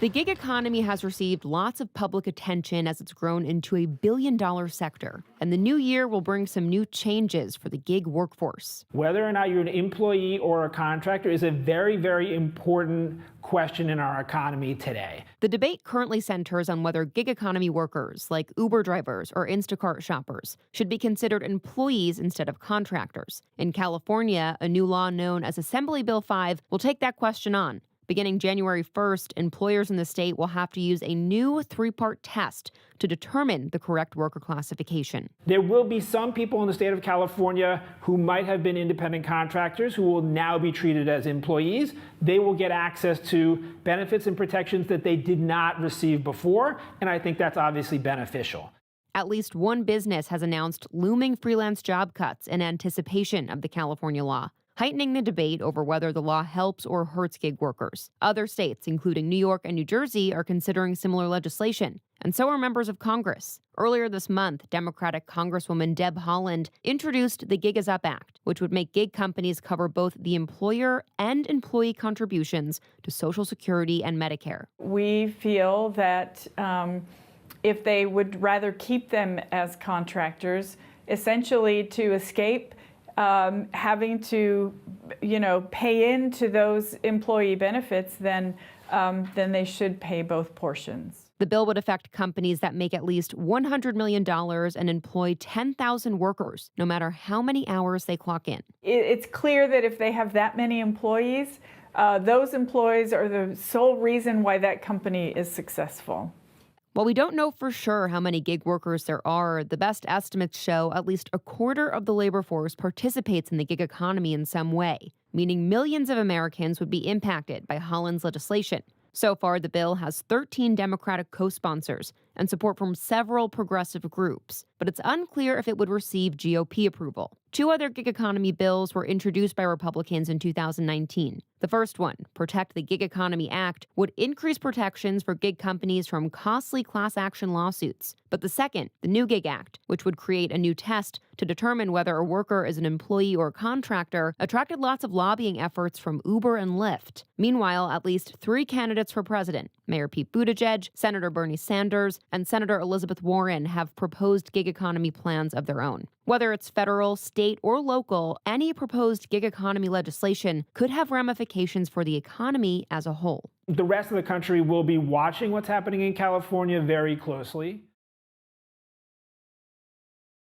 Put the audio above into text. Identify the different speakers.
Speaker 1: The gig economy has received lots of public attention as it's grown into a billion-dollar sector, and the new year will bring some new changes for the gig workforce.
Speaker 2: Whether or not you're an employee or a contractor is a very, very important question in our economy today.
Speaker 1: The debate currently centers on whether gig economy workers, like Uber drivers or Instacart shoppers, should be considered employees instead of contractors. In California, a new law known as Assembly Bill 5 will take that question on. Beginning January 1st, employers in the state will have to use a new three-part test to determine the correct worker classification.
Speaker 2: There will be some people in the state of California who might have been independent contractors who will now be treated as employees. They will get access to benefits and protections that they did not receive before, and I think that's obviously beneficial.
Speaker 1: At least one business has announced looming freelance job cuts in anticipation of the California law, heightening the debate over whether the law helps or hurts gig workers. Other states, including New York and New Jersey, are considering similar legislation, and so are members of Congress. Earlier this month, Democratic Congresswoman Deb Haaland introduced the Gig Is Up Act, which would make gig companies cover both the employer and employee contributions to Social Security and Medicare.
Speaker 3: We feel that if they would rather keep them as contractors, essentially to escape having to, pay into those employee benefits, then they should pay both portions.
Speaker 1: The bill would affect companies that make at least $100 million and employ 10,000 workers, no matter how many hours they clock in.
Speaker 3: It's clear that if they have that many employees, those employees are the sole reason why that company is successful.
Speaker 1: While we don't know for sure how many gig workers there are, the best estimates show at least a quarter of the labor force participates in the gig economy in some way, meaning millions of Americans would be impacted by Haaland's legislation. So far, the bill has 13 Democratic co-sponsors and support from several progressive groups, but it's unclear if it would receive GOP approval. Two other gig economy bills were introduced by Republicans in 2019. The first one, Protect the Gig Economy Act, would increase protections for gig companies from costly class action lawsuits. But the second, the New Gig Act, which would create a new test to determine whether a worker is an employee or contractor, attracted lots of lobbying efforts from Uber and Lyft. Meanwhile, at least three candidates for president, Mayor Pete Buttigieg, Senator Bernie Sanders, and Senator Elizabeth Warren, have proposed gig economy plans of their own. Whether it's federal, state, or local, any proposed gig economy legislation could have ramifications for the economy as a whole.
Speaker 2: The rest of the country will be watching what's happening in California very closely.